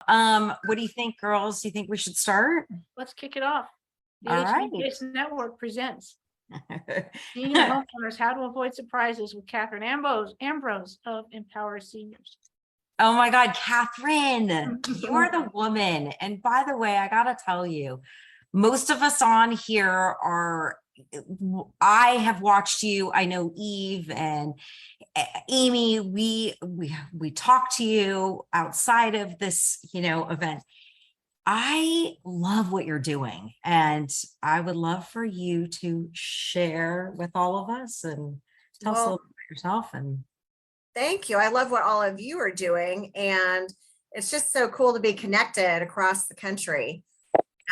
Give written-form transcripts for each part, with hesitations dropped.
What do you think, girls? Do you think we should start? Let's kick it off. The All right. HBCS Network presents Senior Homeowners, How to Avoid Surprises with Katherine Ambrose of Empower Seniors. Oh my God, Catherine, you are the woman. And by the way, I gotta tell you, most of us on here I have watched you. I know Eve and Amy, we talk to you outside of this, event. I love what you're doing, and I would love for you to share with all of us and tell us a little bit about yourself. And thank you. I love what all of you are doing, and it's just so cool to be connected across the country.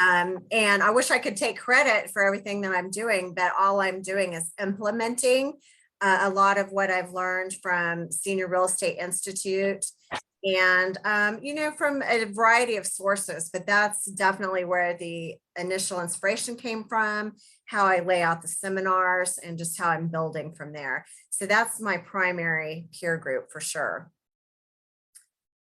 And I wish I could take credit for everything that I'm doing, but all I'm doing is implementing a lot of what I've learned from Senior Real Estate Institute and, from a variety of sources, but that's definitely where the initial inspiration came from, how I lay out the seminars and just how I'm building from there. So that's my primary peer group for sure.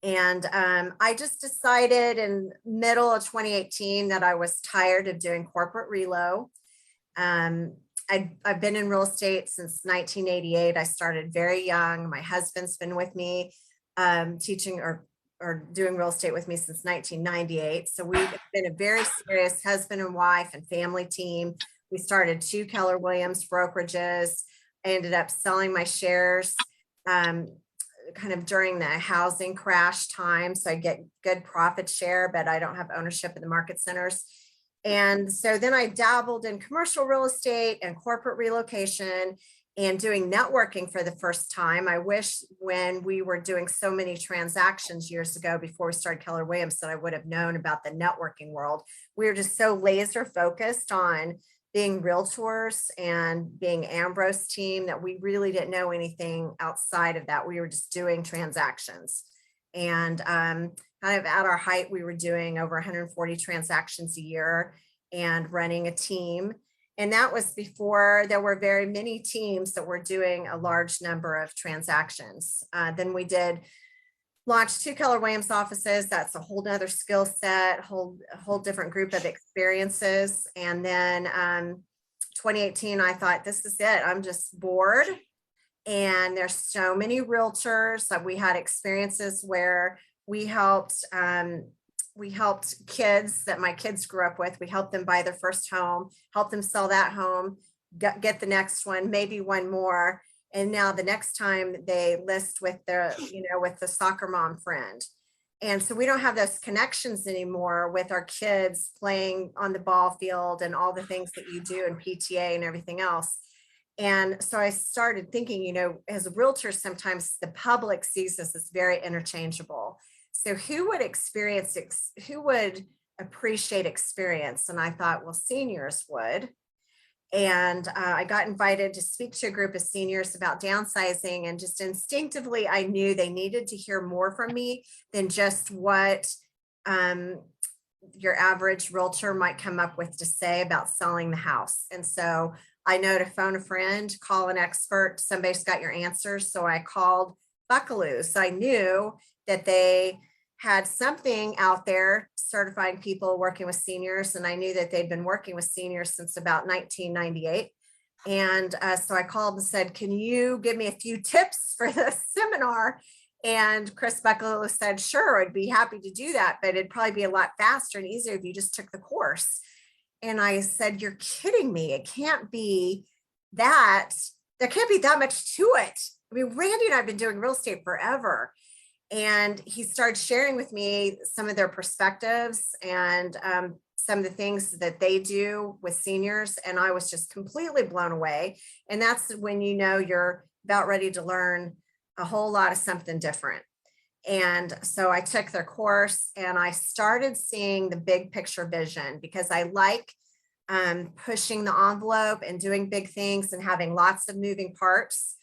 And I just decided in middle of 2018 that I was tired of doing corporate relo. I've been in real estate since 1988. I started very young. My husband's been with me teaching or doing real estate with me since 1998. So we've been a very serious husband and wife and family team. We started 2 Keller Williams brokerages. I ended up selling my shares kind of during the housing crash time. So I get good profit share, but I don't have ownership in the market centers. And so then I dabbled in commercial real estate and corporate relocation and doing networking for the first time. I wish when we were doing so many transactions years ago before we started Keller Williams that I would have known about the networking world. We were just so laser focused on being realtors and being Ambrose team that we really didn't know anything outside of that. We were just doing transactions. And kind of at our height, we were doing over 140 transactions a year and running a team. And that was before there were very many teams that were doing a large number of transactions. Then we did launch 2 Keller Williams offices. That's a whole nother skill set, a whole different group of experiences. And then 2018, I thought, this is it. I'm just bored. And there's so many realtors that we had experiences where we helped kids that my kids grew up with. We helped them buy their first home, help them sell that home, get the next one, maybe one more. And now the next time they list with with the soccer mom friend. And so we don't have those connections anymore with our kids playing on the ball field and all the things that you do in PTA and everything else. And so I started thinking, as a realtor, sometimes the public sees us as very interchangeable. So who would appreciate experience? And I thought, well, seniors would. And I got invited to speak to a group of seniors about downsizing, and just instinctively, I knew they needed to hear more from me than just what your average realtor might come up with to say about selling the house. And so I know to phone a friend, call an expert, somebody's got your answers. So I called Buckaloo's. I knew that they had something out there certifying people working with seniors. And I knew that they'd been working with seniors since about 1998. And so I called and said, can you give me a few tips for the seminar? And Chris Buckaloo said, sure, I'd be happy to do that, but it'd probably be a lot faster and easier if you just took the course. And I said, you're kidding me. It can't be that. There can't be that much to it. I mean, Randy and I have been doing real estate forever. And he started sharing with me some of their perspectives and some of the things that they do with seniors. And I was just completely blown away. And that's when you're about ready to learn a whole lot of something different. And so I took their course and I started seeing the big picture vision, because I like pushing the envelope and doing big things and having lots of moving parts.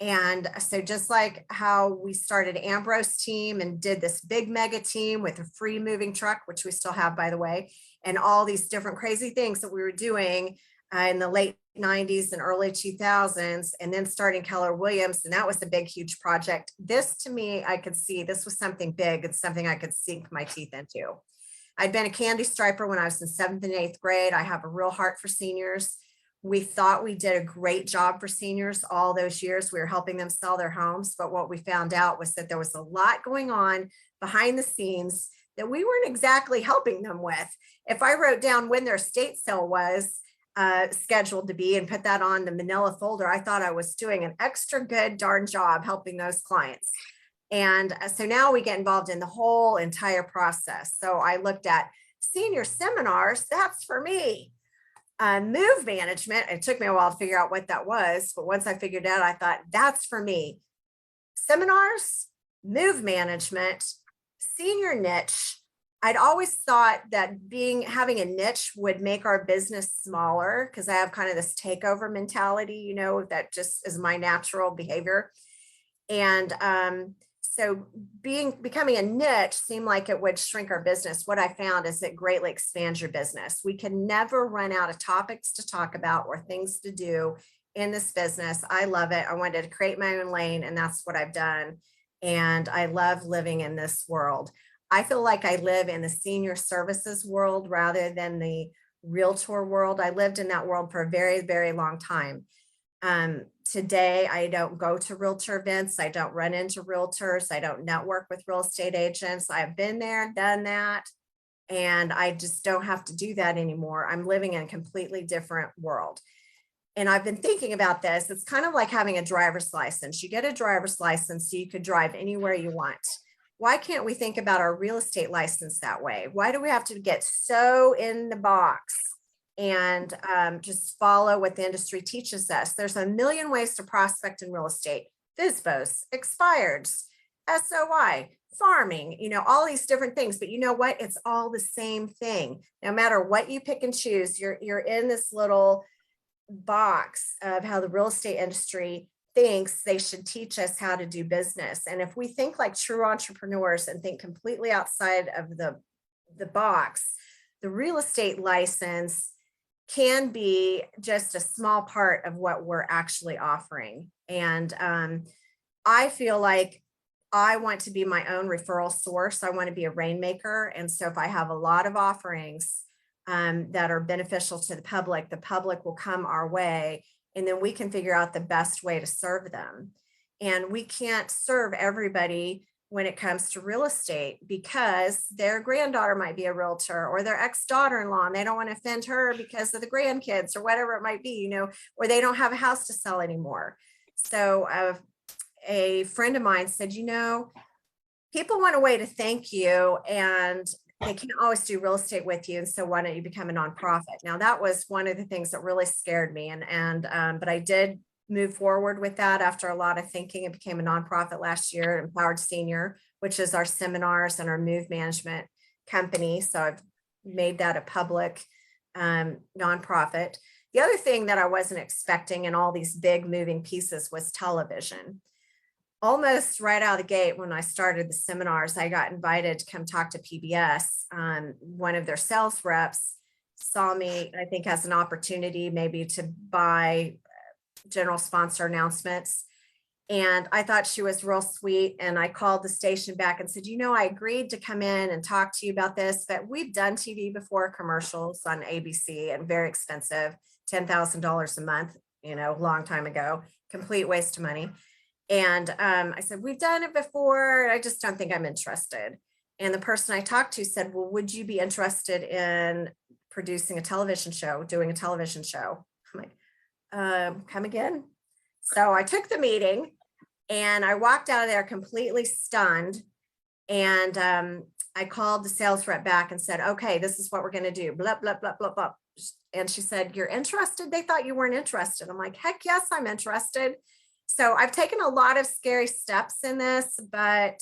And so just like how we started Ambrose team and did this big mega team with a free moving truck, which we still have, by the way, and all these different crazy things that we were doing in the late 90s and early 2000s, and then starting Keller Williams. And that was a big, huge project. This, to me, I could see this was something big. It's something I could sink my teeth into. I'd been a candy striper when I was in 7th and 8th grade. I have a real heart for seniors. We thought we did a great job for seniors all those years. We were helping them sell their homes. But what we found out was that there was a lot going on behind the scenes that we weren't exactly helping them with. If I wrote down when their estate sale was scheduled to be and put that on the manila folder, I thought I was doing an extra good darn job helping those clients. And so now we get involved in the whole entire process. So I looked at senior seminars. That's for me. Move management. It took me a while to figure out what that was, but once I figured out, I thought that's for me. Seminars, move management, senior niche. I'd always thought that having a niche would make our business smaller because I have kind of this takeover mentality, that just is my natural behavior. And so becoming a niche seemed like it would shrink our business. What I found is it greatly expands your business. We can never run out of topics to talk about or things to do in this business. I love it. I wanted to create my own lane, and that's what I've done. And I love living in this world. I feel like I live in the senior services world rather than the realtor world. I lived in that world for a very, very long time. Today, I don't go to realtor events. I don't run into realtors. I don't network with real estate agents. I've been there, done that, and I just don't have to do that anymore. I'm living in a completely different world. And I've been thinking about this. It's kind of like having a driver's license. You get a driver's license so you could drive anywhere you want. Why can't we think about our real estate license that way? Why do we have to get so in the box and just follow what the industry teaches us? There's a million ways to prospect in real estate. FSBOs, expireds, SOI, farming, all these different things. But you know what? It's all the same thing. No matter what you pick and choose, you're in this little box of how the real estate industry thinks they should teach us how to do business. And if we think like true entrepreneurs and think completely outside of the box, the real estate license can be just a small part of what we're actually offering. And I feel like I want to be my own referral source. I want to be a rainmaker. And so if I have a lot of offerings that are beneficial to the public will come our way. And then we can figure out the best way to serve them. And we can't serve everybody when it comes to real estate because their granddaughter might be a realtor or their ex-daughter-in-law, and they don't want to offend her because of the grandkids or whatever it might be, or they don't have a house to sell anymore. So a friend of mine said, people want a way to thank you and they can't always do real estate with you. And so why don't you become a nonprofit? Now that was one of the things that really scared me. But I did move forward with that after a lot of thinking. It became a nonprofit last year, Empowered Senior, which is our seminars and our move management company. So I've made that a public nonprofit. The other thing that I wasn't expecting in all these big moving pieces was television. Almost right out of the gate, when I started the seminars, I got invited to come talk to PBS. One of their sales reps saw me, I think, as an opportunity maybe to buy general sponsor announcements. And I thought she was real sweet. And I called the station back and said, I agreed to come in and talk to you about this, but we've done TV before, commercials on ABC, and very expensive, $10,000 a month, long time ago, complete waste of money. And I said, we've done it before. I just don't think I'm interested. And the person I talked to said, well, would you be interested in producing a television show, doing a television show? I'm like, come again? So I took the meeting and I walked out of there completely stunned. And I called the sales rep back and said, okay, this is what we're going to do. Blah, blah, blah, blah, blah. And she said, you're interested? They thought you weren't interested. I'm like, heck yes, I'm interested. So I've taken a lot of scary steps in this, but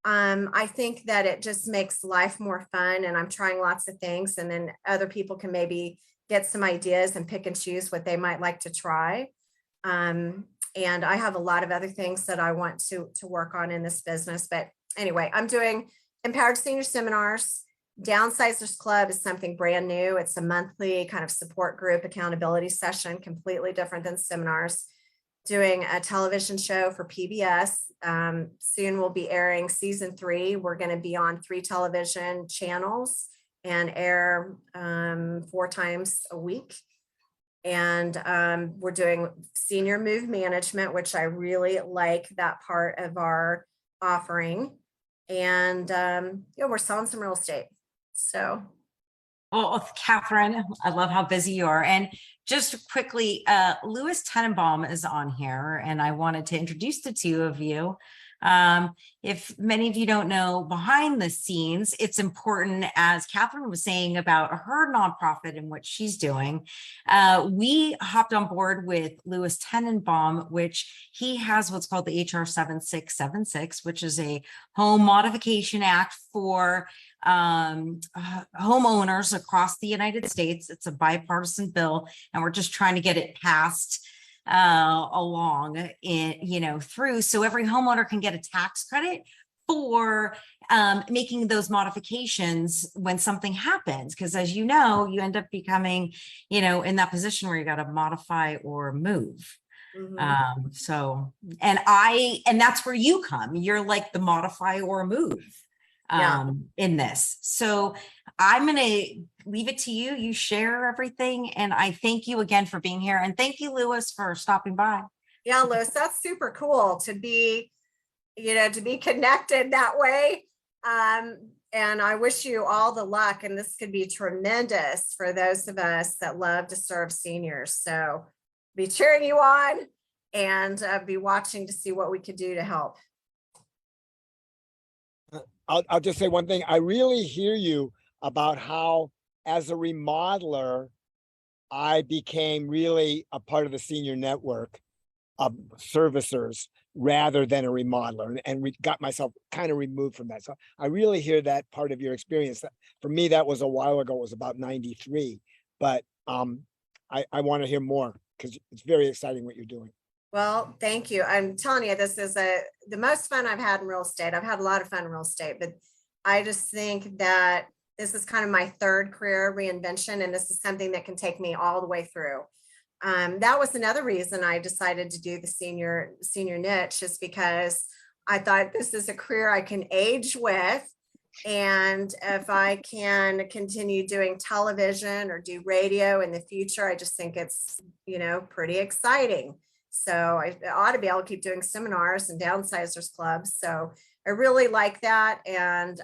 I think that it just makes life more fun, and I'm trying lots of things, and then other people can maybe get some ideas and pick and choose what they might like to try. And I have a lot of other things that I want to work on in this business. But anyway, I'm doing Empowered Senior Seminars, Downsizers Club is something brand new. It's a monthly kind of support group accountability session, completely different than seminars. Doing a television show for PBS. Soon we'll be airing season 3. We're going to be on 3 television channels and air 4 times a week. And we're doing senior move management, which I really like that part of our offering. And we're selling some real estate. So. Well, Katherine, I love how busy you are. And just quickly, Louis Tenenbaum is on here, and I wanted to introduce the two of you. If many of you don't know, behind the scenes, it's important, as Katherine was saying about her nonprofit and what she's doing. We hopped on board with Louis Tenenbaum, which he has what's called the HR 7676, which is a home modification act for homeowners across the United States. It's a bipartisan bill, and we're just trying to get it passed along in, through, so every homeowner can get a tax credit for making those modifications when something happens. Because as you know, you end up becoming, in that position where you got to modify or move. So, and that's where you come. You're like the modify or move in this. So I'm going to leave it to you. You share everything. And I thank you again for being here. And thank you, Louis, for stopping by. Yeah, Louis, that's super cool to be, to be connected that way. And I wish you all the luck. And this could be tremendous for those of us that love to serve seniors. So be cheering you on and be watching to see what we could do to help. I'll just say one thing. I really hear you about how, as a remodeler, I became really a part of the senior network of servicers rather than a remodeler, and got myself kind of removed from that. So I really hear that part of your experience. For me, that was a while ago. It was about 93, but I want to hear more because it's very exciting what you're doing. Well, thank you. I'm telling you, this is the most fun I've had in real estate. I've had a lot of fun in real estate, but I just think that this is kind of my 3rd career reinvention, and this is something that can take me all the way through. That was another reason I decided to do the senior niche, is because I thought this is a career I can age with. And if I can continue doing television or do radio in the future, I just think it's, pretty exciting. So I ought to be able to keep doing seminars and downsizers clubs. So I really like that. And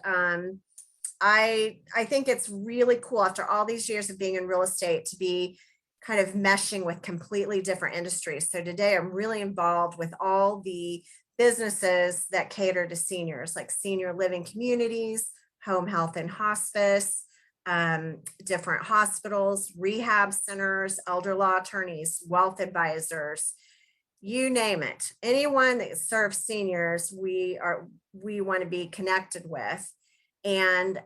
I think it's really cool after all these years of being in real estate to be kind of meshing with completely different industries. So today I'm really involved with all the businesses that cater to seniors, like senior living communities, home health and hospice, different hospitals, rehab centers, elder law attorneys, wealth advisors, you name it. Anyone that serves seniors, we want to be connected with. And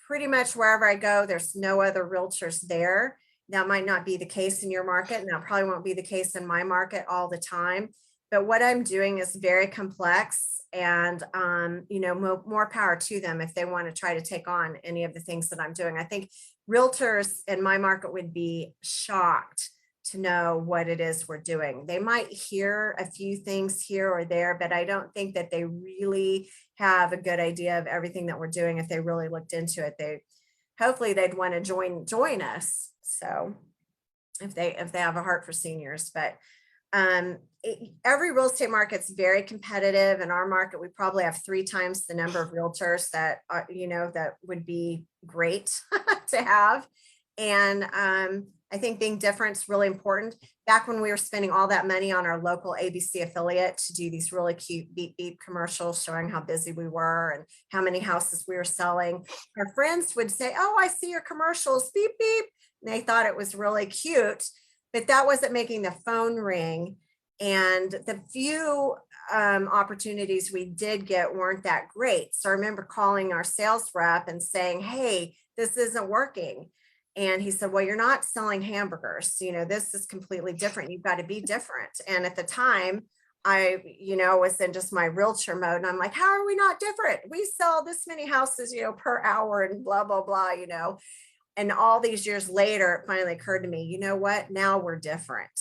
pretty much wherever I go, there's no other realtors there. That might not be the case in your market, and that probably won't be the case in my market all the time. But what I'm doing is very complex, and more power to them if they want to try to take on any of the things that I'm doing. I think realtors in my market would be shocked to know what it is we're doing. They might hear a few things here or there, but I don't think that they really have a good idea of everything that we're doing. If they really looked into it, hopefully they'd want to join us. So if they have a heart for seniors, but every real estate market's very competitive. In our market, we probably have 3 times the number of realtors that are, that would be great to have. And I think being different is really important. Back when we were spending all that money on our local ABC affiliate to do these really cute beep beep commercials showing how busy we were and how many houses we were selling, our friends would say, "Oh, I see your commercials, beep beep." And they thought it was really cute, but that wasn't making the phone ring. And the few opportunities we did get weren't that great. So I remember calling our sales rep and saying, "Hey, this isn't working." And he said, "Well, you're not selling hamburgers. This is completely different. You've got to be different." And at the time, was in just my realtor mode, and I'm like, how are we not different? We sell this many houses, per hour and blah, blah, blah, And all these years later, it finally occurred to me, you know what? Now we're different.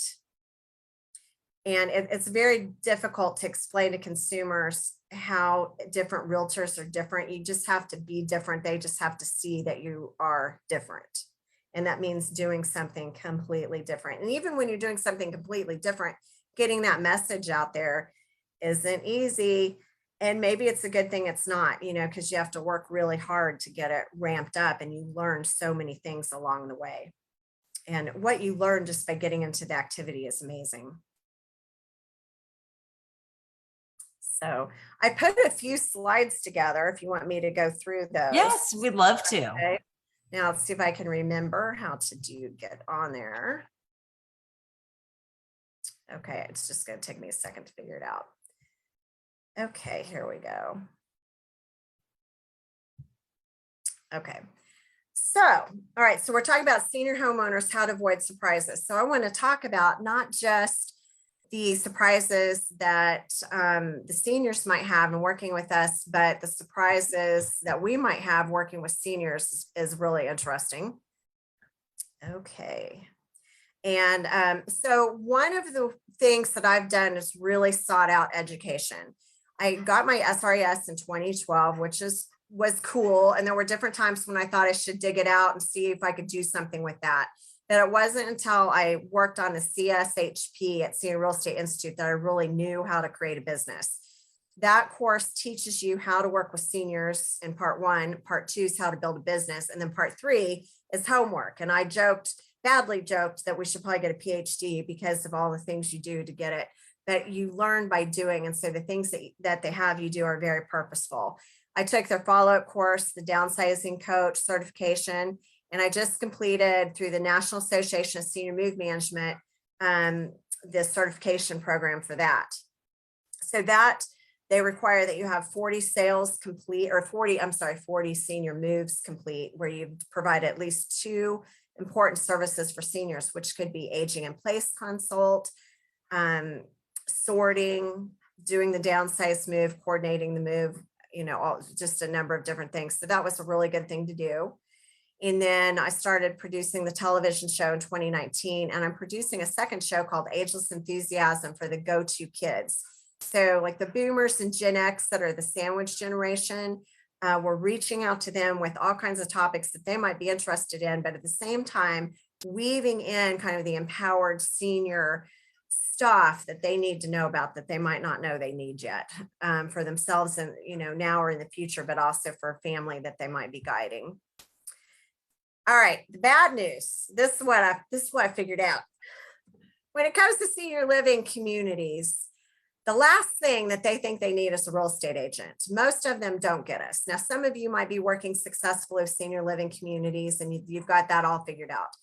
And it's very difficult to explain to consumers how different realtors are different. You just have to be different. They just have to see that you are different. And that means doing something completely different. And even when you're doing something completely different, getting that message out there isn't easy. And maybe it's a good thing it's not, because you have to work really hard to get it ramped up, and you learn so many things along the way. And what you learn just by getting into the activity is amazing. So I put a few slides together if you want me to go through those. Yes, we'd love to. Okay. Now let's see if I can remember how to get on there. Okay, it's just going to take me a second to figure it out. Okay, here we go. Okay, so, all right, so we're talking about senior homeowners, how to avoid surprises. So I want to talk about not just the surprises that the seniors might have in working with us, but the surprises that we might have working with seniors is really interesting. Okay. And so one of the things that I've done is really sought out education. I got my SRES in 2012, which was cool. And there were different times when I thought I should dig it out and see if I could do something with that. But it wasn't until I worked on the CSHP at Senior Real Estate Institute that I really knew how to create a business. That course teaches you how to work with seniors in part 1. Part 2 is how to build a business. And then part 3 is homework. And I badly joked that we should probably get a PhD because of all the things you do to get it. But you learn by doing. And so the things that they have you do are very purposeful. I took their follow-up course, the downsizing coach certification, and I just completed through the National Association of Senior Move Management, the certification program for that. So that they require that you have 40 sales complete, or 40 senior moves complete, where you provide at least 2 important services for seniors, which could be aging in place consult, sorting, doing the downsize move, coordinating the move, just a number of different things. So that was a really good thing to do. And then I started producing the television show in 2019, and I'm producing a second show called Ageless Enthusiasm for the go-to kids. So like the boomers and Gen X that are the sandwich generation, we're reaching out to them with all kinds of topics that they might be interested in, but at the same time, weaving in kind of the empowered senior stuff that they need to know about that they might not know they need yet for themselves and, now or in the future, but also for a family that they might be guiding. All right, the bad news. This is what I figured out. When it comes to senior living communities, the last thing that they think they need is a real estate agent. Most of them don't get us. Now, some of you might be working successfully with senior living communities and you've got that all figured out.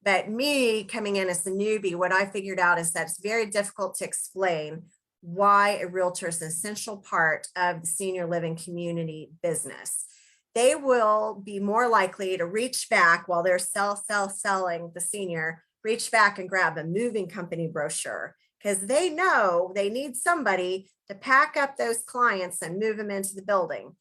But me coming in as a newbie, what I figured out is that it's very difficult to explain why a realtor is an essential part of the senior living community business. They will be more likely to reach back while they're selling the senior, reach back and grab a moving company brochure because they know they need somebody to pack up those clients and move them into the building.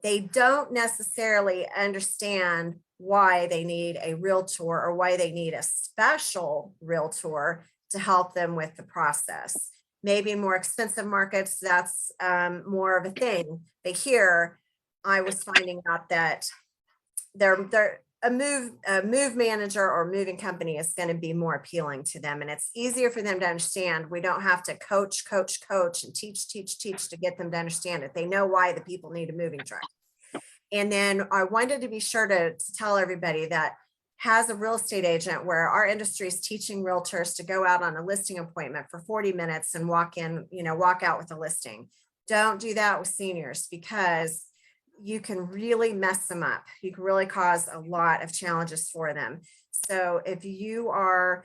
They don't necessarily understand why they need a realtor or why they need a special realtor to help them with the process. Maybe in more expensive markets, that's more of a thing. But here, I was finding out that a move manager or moving company is going to be more appealing to them. And it's easier for them to understand. We don't have to coach and teach to get them to understand it. They know why the people need a moving truck. And then I wanted to be sure to tell everybody that has a real estate agent where our industry is teaching realtors to go out on a listing appointment for 40 minutes and walk out with a listing. Don't do that with seniors because you can really mess them up. You can really cause a lot of challenges for them. So if you are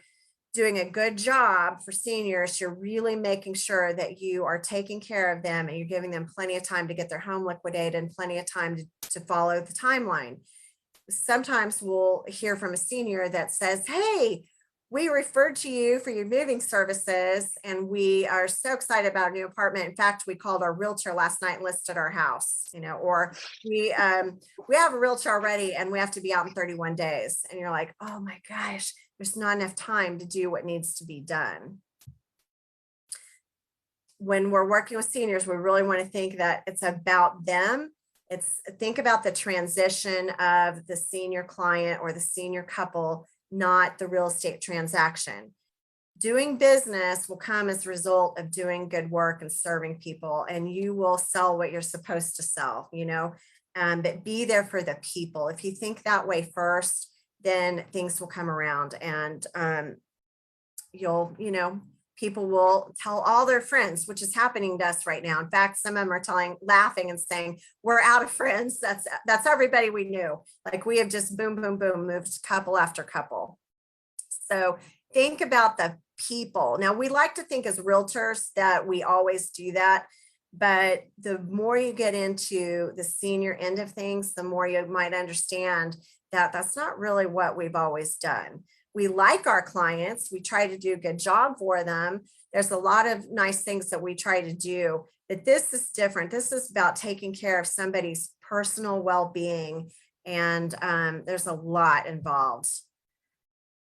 doing a good job for seniors, you're really making sure that you are taking care of them and you're giving them plenty of time to get their home liquidated and plenty of time to follow the timeline. Sometimes we'll hear from a senior that says, hey, we referred to you for your moving services, and we are so excited about a new apartment. In fact, we called our realtor last night and listed our house, or we have a realtor already and we have to be out in 31 days. And you're like, oh my gosh, there's not enough time to do what needs to be done. When we're working with seniors, we really want to think that it's about them. Think about the transition of the senior client or the senior couple, not the real estate transaction. Doing business will come as a result of doing good work and serving people, and you will sell what you're supposed to sell, but be there for the people. If you think that way first, then things will come around, and people will tell all their friends, which is happening to us right now. In fact, some of them are laughing and saying, we're out of friends. That's everybody we knew. Like, we have just boom, boom, boom, moved couple after couple. So think about the people. Now, we like to think as realtors that we always do that, but the more you get into the senior end of things, the more you might understand that that's not really what we've always done. We like our clients. We try to do a good job for them. There's a lot of nice things that we try to do, but this is different. This is about taking care of somebody's personal well-being, and there's a lot involved.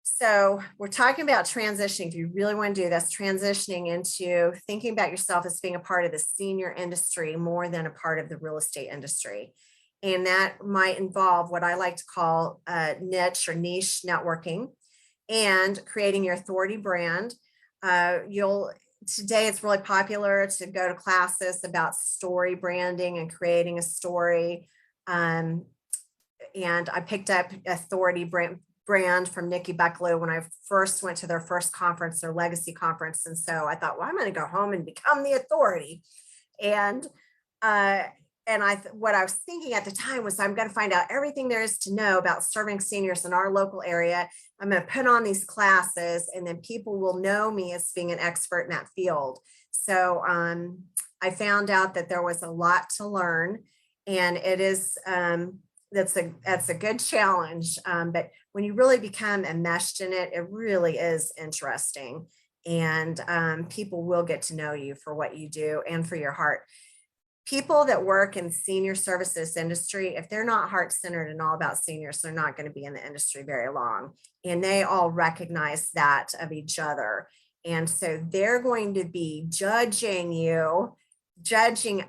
So we're talking about transitioning. If you really want to do this, transitioning into thinking about yourself as being a part of the senior industry more than a part of the real estate industry. And that might involve what I like to call niche or niche networking, and creating your authority brand. Today it's really popular to go to classes about story branding and creating a story. And I picked up authority brand from Nikki Bucklew when I first went to their first conference, their legacy conference. And so I thought, well, I'm going to go home and become the authority. And what I was thinking at the time was, I'm going to find out everything there is to know about serving seniors in our local area. I'm going to put on these classes, and then people will know me as being an expert in that field. So I found out that there was a lot to learn, and it is that's a good challenge. But when you really become enmeshed in it, it really is interesting, and people will get to know you for what you do and for your heart. People that work in senior services industry, if they're not heart-centered and all about seniors, they're not going to be in the industry very long. And they all recognize that of each other. And so they're going to be judging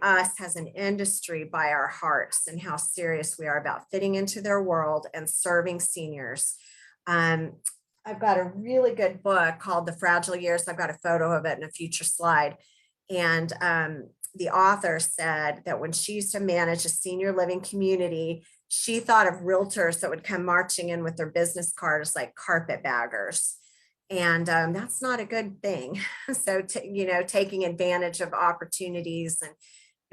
us as an industry by our hearts and how serious we are about fitting into their world and serving seniors. I've got a really good book called The Fragile Years. I've got a photo of it in a future slide. And the author said that when she used to manage a senior living community, she thought of realtors that would come marching in with their business cards like carpetbaggers. And that's not a good thing. So, taking advantage of opportunities, and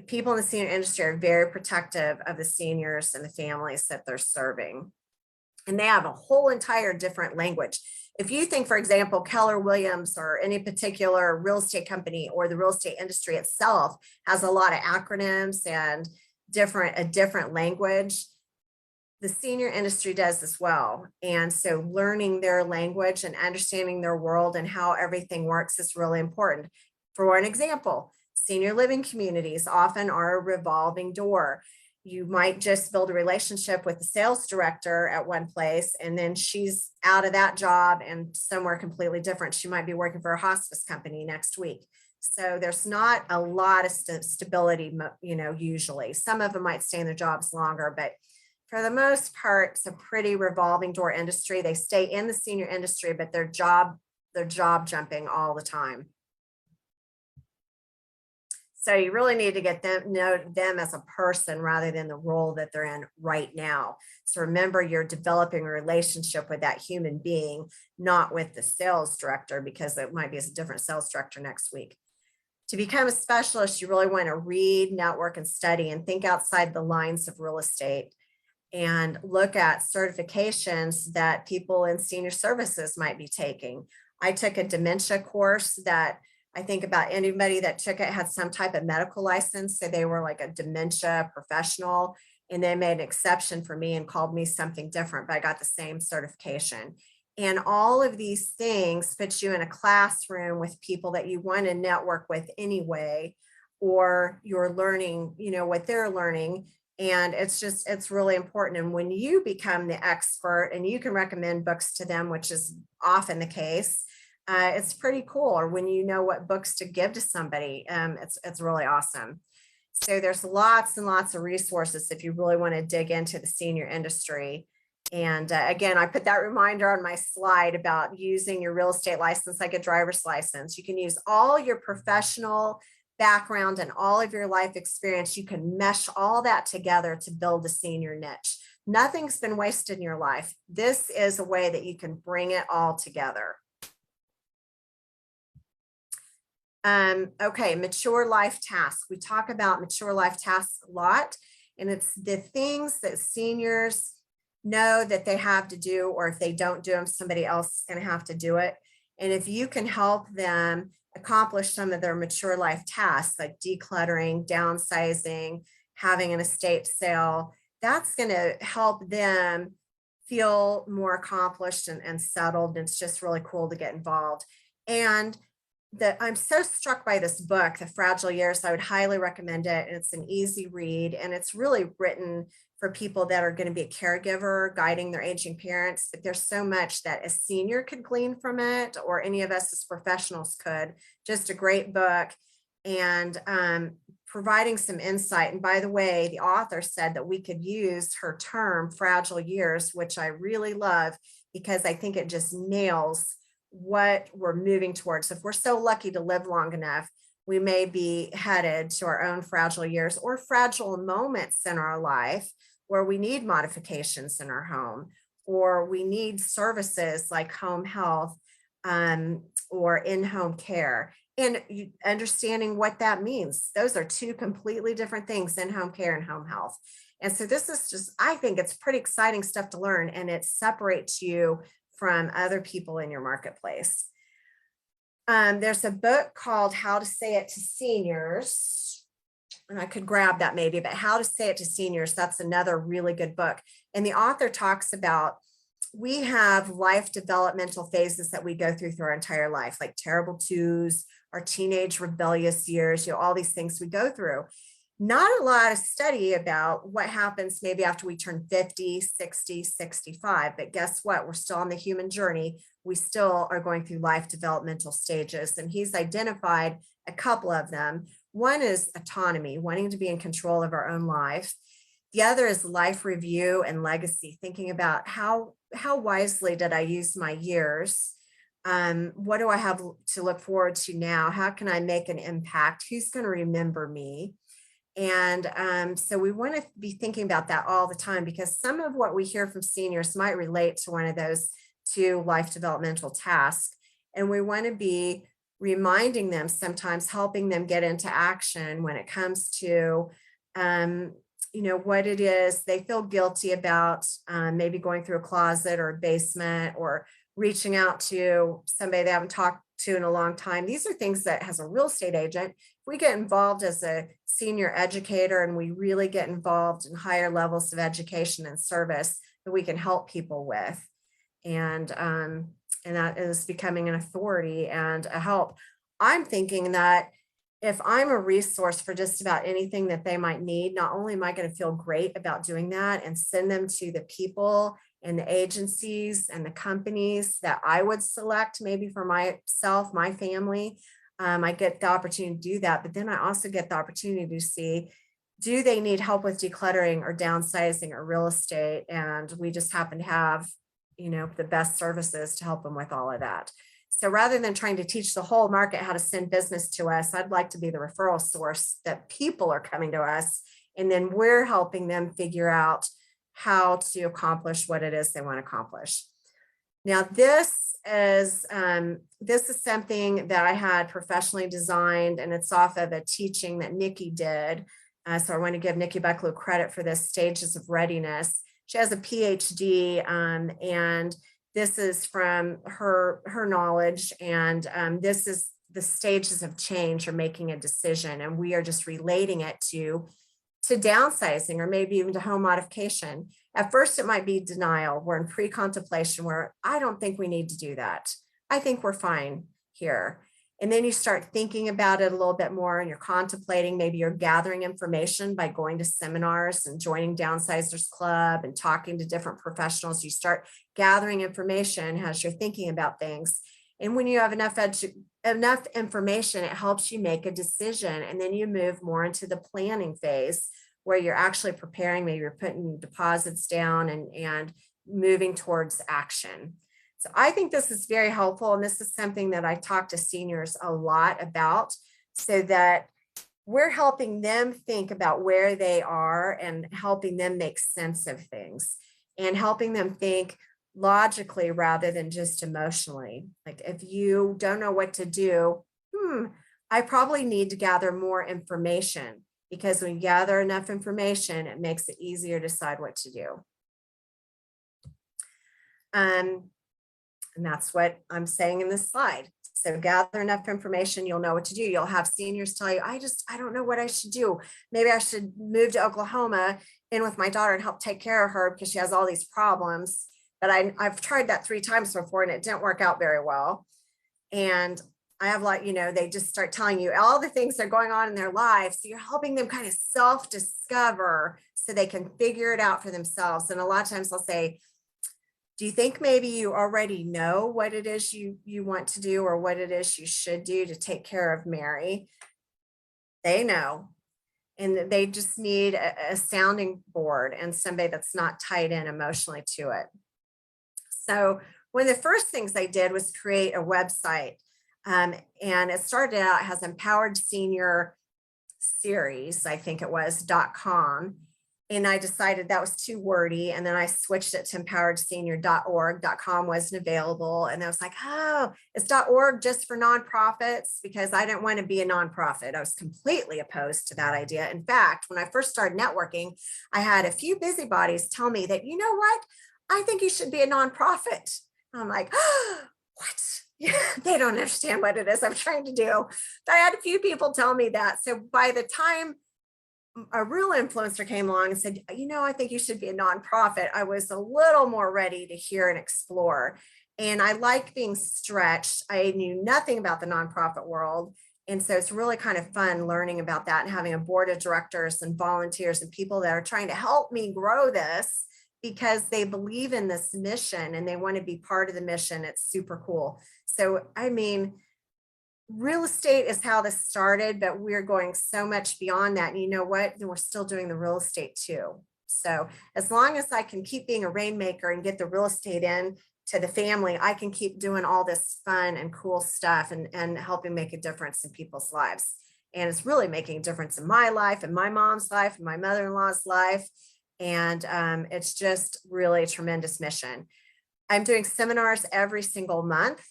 people in the senior industry are very protective of the seniors and the families that they're serving. And they have a whole entire different language. If you think, for example, Keller Williams or any particular real estate company or the real estate industry itself has a lot of acronyms and a different language, the senior industry does as well. And so learning their language and understanding their world and how everything works is really important. For an example, senior living communities often are a revolving door. You might just build a relationship with the sales director at one place, and then she's out of that job and somewhere completely different. She might be working for a hospice company next week. So there's not a lot of stability, usually. Some of them might stay in their jobs longer, but for the most part, it's a pretty revolving door industry. They stay in the senior industry, but they're job jumping all the time. So you really need to know them as a person rather than the role that they're in right now. So remember, you're developing a relationship with that human being, not with the sales director, because it might be a different sales director next week. To become a specialist, you really want to read, network, and study, and think outside the lines of real estate, and look at certifications that people in senior services might be taking. I took a dementia course that I think about anybody that took it had some type of medical license. So they were like a dementia professional, and they made an exception for me and called me something different, but I got the same certification. And all of these things put you in a classroom with people that you want to network with anyway, or you're learning, what they're learning. And it's really important. And when you become the expert and you can recommend books to them, which is often the case, it's pretty cool. Or when you know what books to give to somebody, it's really awesome. So there's lots and lots of resources if you really want to dig into the senior industry. And again, I put that reminder on my slide about using your real estate license like a driver's license. You can use all your professional background and all of your life experience. You can mesh all that together to build a senior niche. Nothing's been wasted in your life. This is a way that you can bring it all together. Okay, mature life tasks. We talk about mature life tasks a lot, and it's the things that seniors know that they have to do, or if they don't do them, somebody else is going to have to do it. And if you can help them accomplish some of their mature life tasks, like decluttering, downsizing, having an estate sale, that's going to help them feel more accomplished and settled. And it's just really cool to get involved. And I'm so struck by this book, The Fragile Years. I would highly recommend it. And it's an easy read, and it's really written for people that are going to be a caregiver, guiding their aging parents. But there's so much that a senior could glean from it, or any of us as professionals could. Just a great book, and providing some insight. And by the way, the author said that we could use her term fragile years, which I really love, because I think it just nails what we're moving towards. If we're so lucky to live long enough, we may be headed to our own fragile years, or fragile moments in our life where we need modifications in our home, or we need services like home health or in-home care. And understanding what that means. Those are two completely different things, in-home care and home health. And so this is just, I think it's pretty exciting stuff to learn, and it separates you from other people in your marketplace. There's a book called How to Say It to Seniors, and I could grab that maybe, but How to Say It to Seniors, that's another really good book. And the author talks about, we have life developmental phases that we go through our entire life, like terrible twos, our teenage rebellious years, all these things we go through. Not a lot of study about what happens maybe after we turn 50, 60, 65, but guess what? We're still on the human journey. We still are going through life developmental stages, and he's identified a couple of them. One is autonomy, wanting to be in control of our own life. The other is life review and legacy, thinking about how wisely did I use my years? What do I have to look forward to now? How can I make an impact? Who's going to remember me? And so we want to be thinking about that all the time, because some of what we hear from seniors might relate to one of those two life developmental tasks. And we want to be reminding them, sometimes helping them get into action when it comes to, what it is they feel guilty about, maybe going through a closet or a basement, or reaching out to somebody they haven't talked to in a long time. These are things that, as a real estate agent, we get involved as a senior educator, and we really get involved in higher levels of education and service that we can help people with. And that is becoming an authority and a help. I'm thinking that if I'm a resource for just about anything that they might need, not only am I going to feel great about doing that and send them to the people and the agencies and the companies that I would select maybe for myself, my family, I get the opportunity to do that. But then I also get the opportunity to see, do they need help with decluttering or downsizing or real estate? And we just happen to have, the best services to help them with all of that. So rather than trying to teach the whole market how to send business to us, I'd like to be the referral source that people are coming to us, and then we're helping them figure out how to accomplish what it is they want to accomplish. Now, this is something that I had professionally designed, and it's off of a teaching that Nikki did. So I want to give Nikki Bucklew credit for this, Stages of Readiness. She has a PhD, and this is from her knowledge. And this is the stages of change or making a decision. And we are just relating it to to downsizing or maybe even to home modification. At first, it might be denial. We're in pre-contemplation where I don't think we need to do that. I think we're fine here. And then you start thinking about it a little bit more and you're contemplating, maybe you're gathering information by going to seminars and joining Downsizers Club and talking to different professionals. You start gathering information as you're thinking about things. And when you have enough information, it helps you make a decision. And then you move more into the planning phase where you're actually preparing, maybe you're putting deposits down and moving towards action. So I think this is very helpful. And this is something that I talk to seniors a lot about so that we're helping them think about where they are and helping them make sense of things and helping them think logically rather than just emotionally. Like if you don't know what to do, I probably need to gather more information, because when you gather enough information, it makes it easier to decide what to do. And that's what I'm saying in this slide. So gather enough information, you'll know what to do. You'll have seniors tell you, I don't know what I should do. Maybe I should move to Oklahoma in with my daughter and help take care of her because she has all these problems. But I've tried that 3 times before and it didn't work out very well. And I have they just start telling you all the things that are going on in their lives. So you're helping them kind of self-discover so they can figure it out for themselves. And a lot of times I'll say, do you think maybe you already know what it is you want to do or what it is you should do to take care of Mary? They know. And they just need a sounding board and somebody that's not tied in emotionally to it. So one of the first things I did was create a website. And it started out as Empowered Senior Series, I think it was .com. And I decided that was too wordy. And then I switched it to empoweredsenior.org. .com wasn't available. And I was like, oh, it's .org just for nonprofits, because I didn't want to be a nonprofit. I was completely opposed to that idea. In fact, when I first started networking, I had a few busybodies tell me that, you know what? I think you should be a nonprofit. I'm like, oh, what? They don't understand what it is I'm trying to do. But I had a few people tell me that. So by the time a real influencer came along and said, I think you should be a nonprofit, I was a little more ready to hear and explore. And I like being stretched. I knew nothing about the nonprofit world. And so it's really kind of fun learning about that and having a board of directors and volunteers and people that are trying to help me grow this because they believe in this mission and they want to be part of the mission. It's super cool. So, real estate is how this started, but we're going so much beyond that. And you know what? We're still doing the real estate too. So as long as I can keep being a rainmaker and get the real estate in to the family, I can keep doing all this fun and cool stuff and helping make a difference in people's lives. And it's really making a difference in my life and my mom's life and my mother-in-law's life. And it's just really a tremendous mission. I'm doing seminars every single month.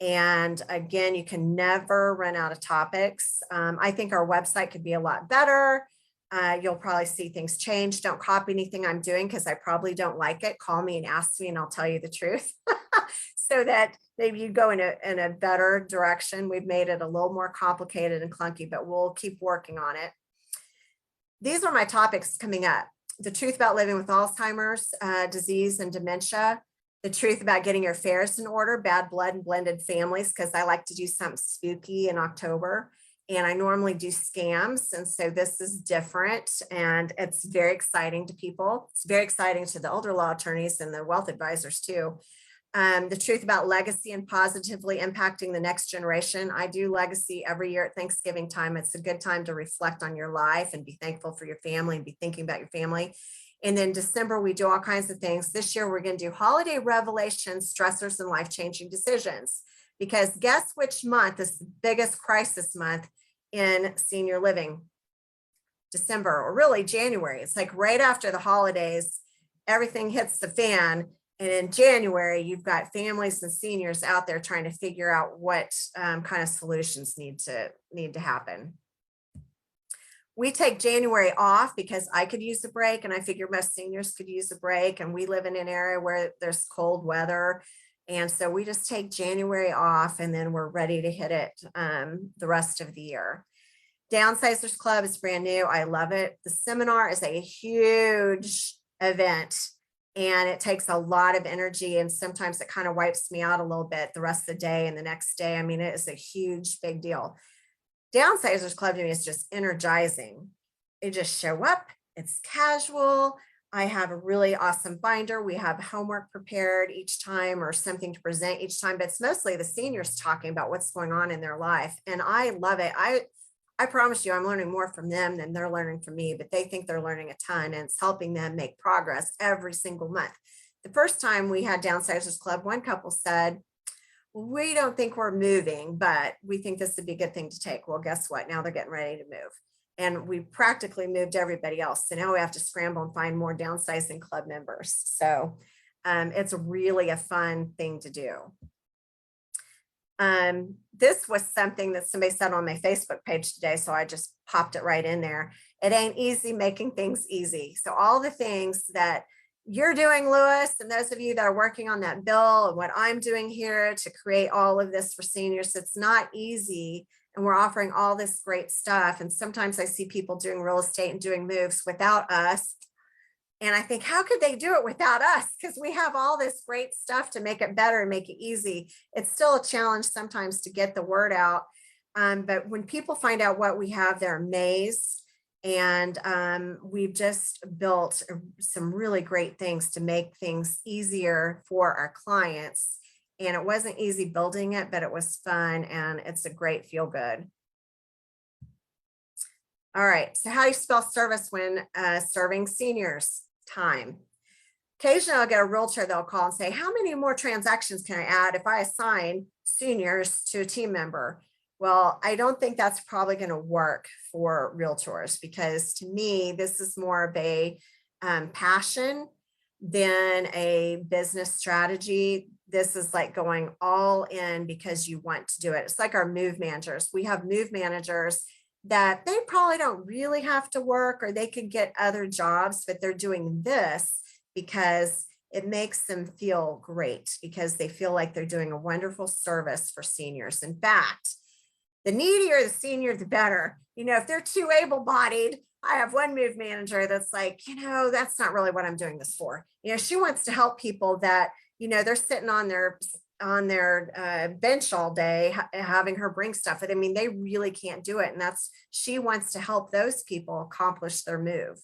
And again, you can never run out of topics. I think our website could be a lot better. You'll probably see things change. Don't copy anything I'm doing because I probably don't like it. Call me and ask me and I'll tell you the truth so that maybe you go in a better direction. We've made it a little more complicated and clunky, but we'll keep working on it. These are my topics coming up. The truth about living with Alzheimer's disease and dementia. The truth about getting your affairs in order, bad blood and blended families, because I like to do something spooky in October. And I normally do scams. And so this is different. And it's very exciting to people. It's very exciting to the elder law attorneys and the wealth advisors too. The truth about legacy and positively impacting the next generation. I do legacy every year at Thanksgiving time. It's a good time to reflect on your life and be thankful for your family and be thinking about your family. And then December, we do all kinds of things. This year, we're going to do holiday revelations, stressors, and life-changing decisions. Because guess which month is the biggest crisis month in senior living? December, or really January. It's like right after the holidays, everything hits the fan. And in January, you've got families and seniors out there trying to figure out what kind of solutions need to happen. We take January off because I could use a break, and I figure most seniors could use a break. And we live in an area where there's cold weather. And so we just take January off and then we're ready to hit it the rest of the year. Downsizers Club is brand new. I love it. The seminar is a huge event and it takes a lot of energy. And sometimes it kind of wipes me out a little bit the rest of the day and the next day. I mean, it is a huge, big deal. Downsizers Club to me is just energizing. You just show up, it's casual. I have a really awesome binder. We have homework prepared each time or something to present each time, but it's mostly the seniors talking about what's going on in their life. And I love it. I promise you, I'm learning more from them than they're learning from me, but they think they're learning a ton and it's helping them make progress every single month. The first time we had Downsizers Club, one couple said, we don't think we're moving, but we think this would be a good thing to take. Well, guess what? Now they're getting ready to move. And we practically moved everybody else. So now we have to scramble and find more downsizing club members. So it's really a fun thing to do. This was something that somebody said on my Facebook page today, so I just popped it right in there. It ain't easy making things easy. So all the things that you're doing, Lewis, and those of you that are working on that bill and what I'm doing here to create all of this for seniors, it's not easy. And we're offering all this great stuff. And sometimes I see people doing real estate and doing moves without us. And I think, how could they do it without us? Because we have all this great stuff to make it better and make it easy. It's still a challenge sometimes to get the word out. But when people find out what we have, they're amazed. And we've just built some really great things to make things easier for our clients. And it wasn't easy building it, but it was fun and it's a great feel good. All right, so how do you spell service when serving seniors? Time. Occasionally I'll get a realtor, they'll call and say, how many more transactions can I add if I assign seniors to a team member? Well, I don't think that's probably going to work for realtors because to me, this is more of a passion than a business strategy. This is like going all in because you want to do it. It's like our move managers. We have move managers that they probably don't really have to work or they could get other jobs, but they're doing this because it makes them feel great because they feel like they're doing a wonderful service for seniors. In fact, the needier the senior, the better. You know, if they're too able-bodied, I have one move manager that's like, you know, that's not really what I'm doing this for. You know, she wants to help people that, you know, they're sitting on their bench all day having her bring stuff. But I mean, they really can't do it. And she wants to help those people accomplish their move.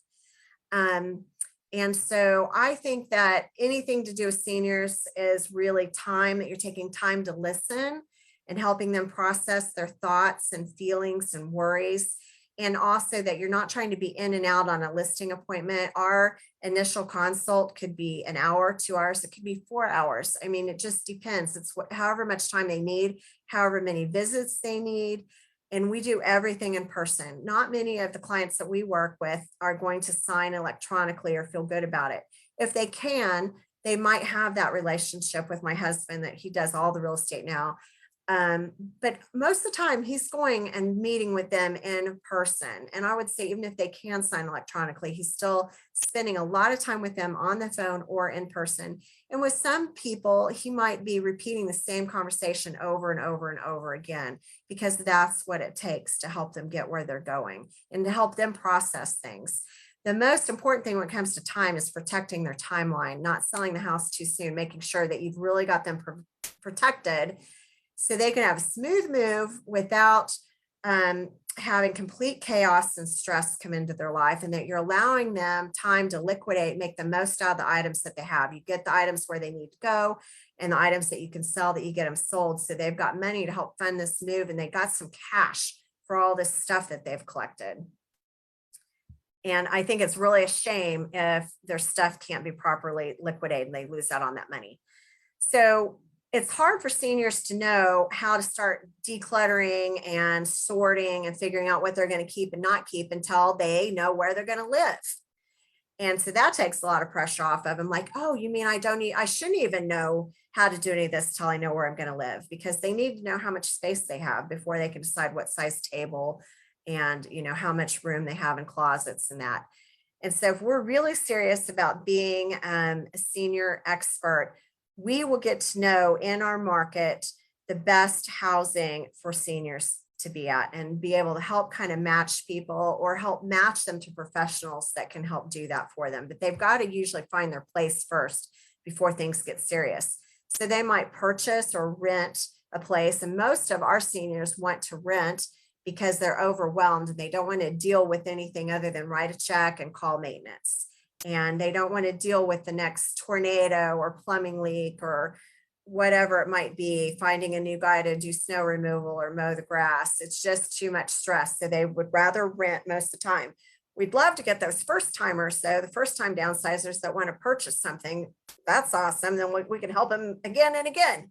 And so I think that anything to do with seniors is really time that you're taking time to listen and helping them process their thoughts and feelings and worries. And also that you're not trying to be in and out on a listing appointment. Our initial consult could be an hour, 2 hours, it could be 4 hours. I mean, it just depends. It's however much time they need, however many visits they need. And we do everything in person. Not many of the clients that we work with are going to sign electronically or feel good about it. If they can, they might have that relationship with my husband that he does all the real estate now. But most of the time he's going and meeting with them in person. And I would say, even if they can sign electronically, he's still spending a lot of time with them on the phone or in person. And with some people, he might be repeating the same conversation over and over and over again, because that's what it takes to help them get where they're going and to help them process things. The most important thing when it comes to time is protecting their timeline, not selling the house too soon, making sure that you've really got them protected so they can have a smooth move without having complete chaos and stress come into their life, and that you're allowing them time to liquidate, make the most out of the items that they have. You get the items where they need to go and the items that you can sell, that you get them sold. So they've got money to help fund this move, and they got some cash for all this stuff that they've collected. And I think it's really a shame if their stuff can't be properly liquidated and they lose out on that money. So it's hard for seniors to know how to start decluttering and sorting and figuring out what they're going to keep and not keep until they know where they're going to live. And so that takes a lot of pressure off of them. Like, oh, you mean I shouldn't even know how to do any of this till I know where I'm going to live, because they need to know how much space they have before they can decide what size table and, you know, how much room they have in closets and that. And so if we're really serious about being a senior expert, we will get to know in our market the best housing for seniors. to be at and be able to help kind of match people or help match them to professionals that can help do that for them. But they've got to usually find their place first before things get serious. So they might purchase or rent a place. And most of our seniors want to rent because they're overwhelmed and they don't want to deal with anything other than write a check and call maintenance. And they don't want to deal with the next tornado or plumbing leak or whatever it might be, finding a new guy to do snow removal or mow the grass. It's just too much stress. So they would rather rent most of the time. We'd love to get those first timers, though, the first time downsizers that want to purchase something. That's awesome. Then we can help them again and again.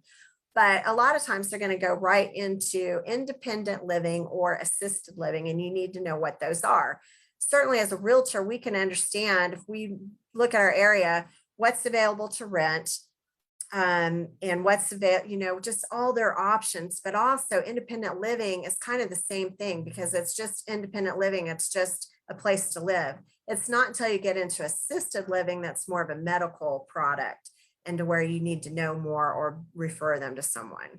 But a lot of times they're going to go right into independent living or assisted living, and you need to know what those are. Certainly as a realtor, we can understand if we look at our area, what's available to rent, and what's available, just all their options. But also independent living is kind of the same thing, because it's just independent living. It's just a place to live. It's not until you get into assisted living that's more of a medical product and to where you need to know more or refer them to someone.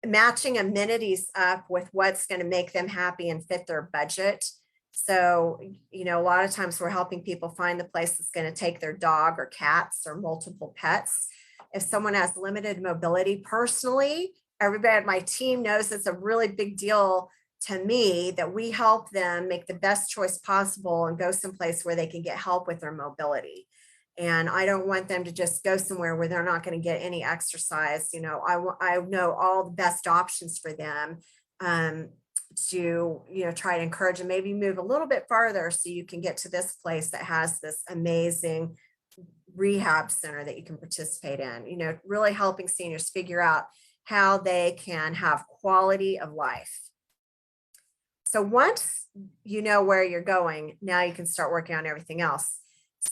Matching amenities up with what's going to make them happy and fit their budget. So, a lot of times we're helping people find the place that's going to take their dog or cats or multiple pets. If someone has limited mobility, personally, everybody on my team knows it's a really big deal to me that we help them make the best choice possible and go someplace where they can get help with their mobility. And I don't want them to just go somewhere where they're not going to get any exercise. I know all the best options for them to, try to encourage them, maybe move a little bit farther so you can get to this place that has this amazing rehab center that you can participate in, really helping seniors figure out how they can have quality of life. So once you know where you're going, now you can start working on everything else.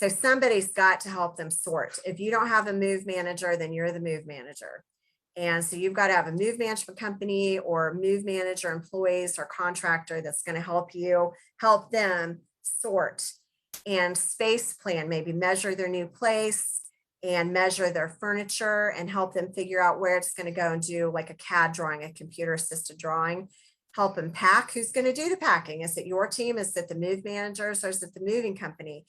So somebody's got to help them sort. If you don't have a move manager, then you're the move manager. And so you've got to have a move management company or move manager employees or contractor that's going to help them sort and space plan, maybe measure their new place and measure their furniture and help them figure out where it's going to go and do like a CAD drawing, a computer assisted drawing. Help them pack. Who's going to do the packing? Is it your team? Is it the move managers or is it the moving company?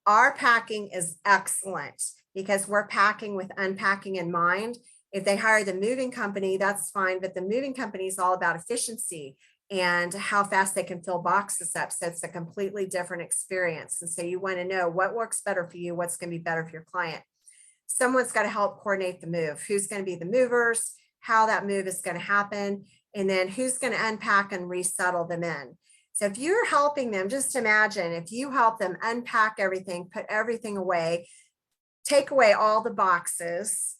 Our packing is excellent because we're packing with unpacking in mind. If they hire the moving company, that's fine. But the moving company is all about efficiency and how fast they can fill boxes up. So it's a completely different experience. And so you want to know what works better for you, what's going to be better for your client. Someone's got to help coordinate the move. Who's going to be the movers, how that move is going to happen, and then who's going to unpack and resettle them in. So if you're helping them, just imagine if you help them unpack everything, put everything away, take away all the boxes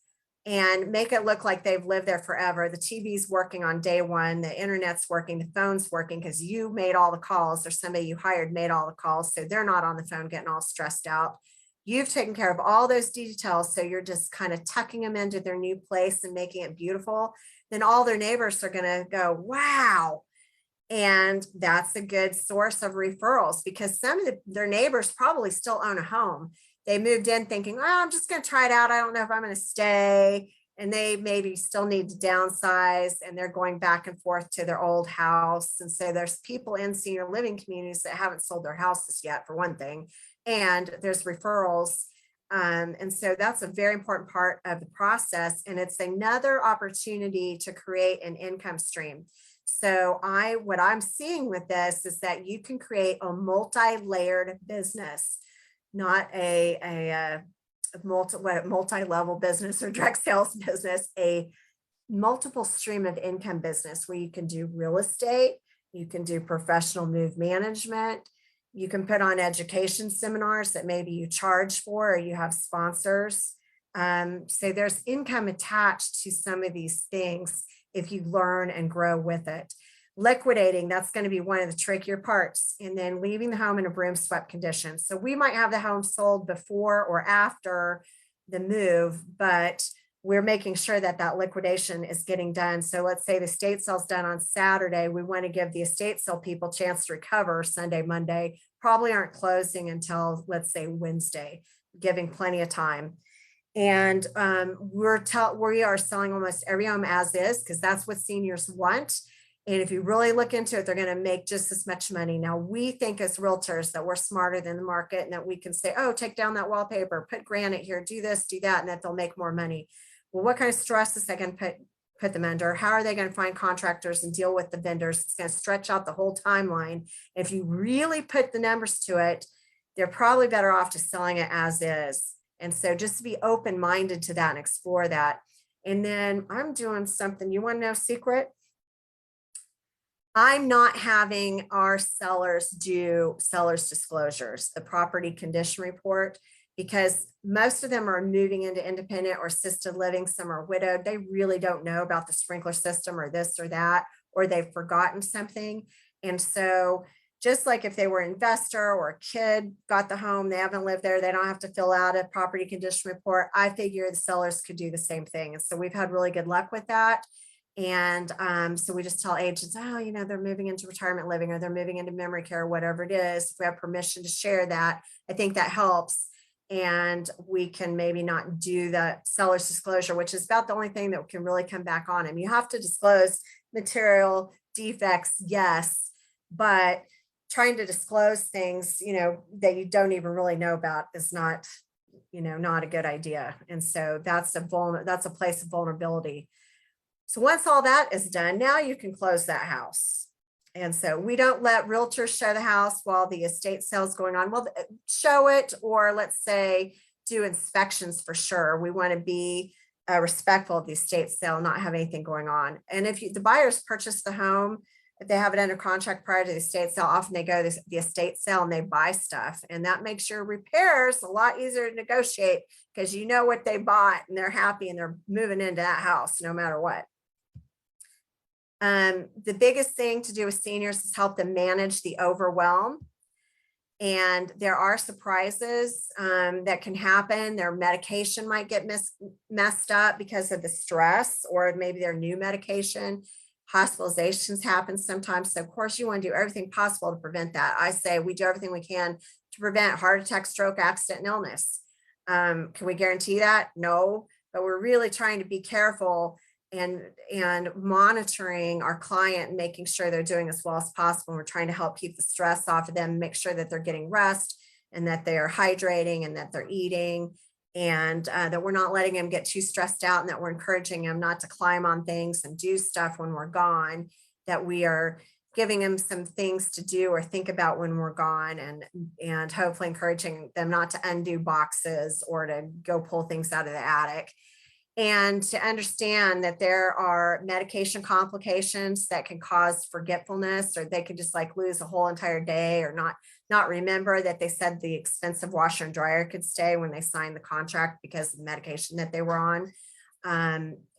and make it look like they've lived there forever. The TV's working on day one, the internet's working, the phone's working because you made all the calls or somebody you hired made all the calls. So they're not on the phone getting all stressed out. You've taken care of all those details. So you're just kind of tucking them into their new place and making it beautiful. Then all their neighbors are going to go, wow. And that's a good source of referrals because some of their neighbors probably still own a home. They moved in thinking, oh, I'm just going to try it out. I don't know if I'm going to stay. And they maybe still need to downsize and they're going back and forth to their old house. And so there's people in senior living communities that haven't sold their houses yet, for one thing. And there's referrals. And so that's a very important part of the process. And it's another opportunity to create an income stream. So what I'm seeing with this is that you can create a multi-layered business, not a multi-level business or direct sales business, a multiple stream of income business where you can do real estate, you can do professional move management, you can put on education seminars that maybe you charge for or you have sponsors. So there's income attached to some of these things if you learn and grow with it. Liquidating, that's going to be one of the trickier parts. And then leaving the home in a broom swept condition. So we might have the home sold before or after the move, but we're making sure that that liquidation is getting done. So let's say the estate sale's done on Saturday. We want to give the estate sale people a chance to recover Sunday, Monday, probably aren't closing until, let's say, Wednesday, giving plenty of time. And we are selling almost every home as is, because that's what seniors want. And if you really look into it, they're going to make just as much money. Now, we think as realtors that we're smarter than the market and that we can say, oh, take down that wallpaper, put granite here, do this, do that, and that they'll make more money. Well, what kind of stress is that going to put them under? How are they going to find contractors and deal with the vendors? It's going to stretch out the whole timeline. If you really put the numbers to it, they're probably better off just selling it as is. And so just to be open-minded to that and explore that. And then I'm doing something, you want to know secret? I'm not having our sellers do seller's disclosures, the property condition report, because most of them are moving into independent or assisted living. Some are widowed. They really don't know about the sprinkler system or this or that, or they've forgotten something. And so just like if they were an investor or a kid got the home, they haven't lived there, they don't have to fill out a property condition report. I figure the sellers could do the same thing. And so we've had really good luck with that. And so we just tell agents, oh, you know, they're moving into retirement living or they're moving into memory care, whatever it is. If we have permission to share that, I think that helps. And we can maybe not do the seller's disclosure, which is about the only thing that can really come back on him. You have to disclose material defects, yes, but trying to disclose things, you know, that you don't even really know about is not, you know, not a good idea. And so that's a place of vulnerability. So once all that is done, now you can close that house. And so we don't let realtors show the house while the estate sale is going on. Well, show it, or let's say do inspections for sure. We want to be respectful of the estate sale, not have anything going on. And if the buyers purchase the home, if they have it under contract prior to the estate sale, often they go to the estate sale and they buy stuff. And that makes your repairs a lot easier to negotiate because you know what they bought and they're happy and they're moving into that house no matter what. The biggest thing to do with seniors is help them manage the overwhelm. And there are surprises that can happen. Their medication might get messed up because of the stress, or maybe their new medication. Hospitalizations happen sometimes. So of course you want to do everything possible to prevent that. I say we do everything we can to prevent heart attack, stroke, accident, and illness. Can we guarantee that? No, but we're really trying to be careful and monitoring our client and making sure they're doing as well as possible. We're trying to help keep the stress off of them, make sure that they're getting rest and that they are hydrating and that they're eating, and that we're not letting them get too stressed out, and that we're encouraging them not to climb on things and do stuff when we're gone, that we are giving them some things to do or think about when we're gone, and hopefully encouraging them not to undo boxes or to go pull things out of the attic. And to understand that there are medication complications that can cause forgetfulness, or they could just like lose a whole entire day, or not remember that they said the expensive washer and dryer could stay when they signed the contract because of the medication that they were on.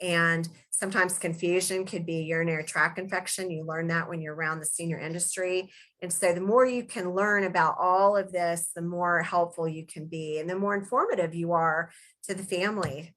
And sometimes confusion could be urinary tract infection. You learn that when you're around the senior industry. And so the more you can learn about all of this, the more helpful you can be and the more informative you are to the family.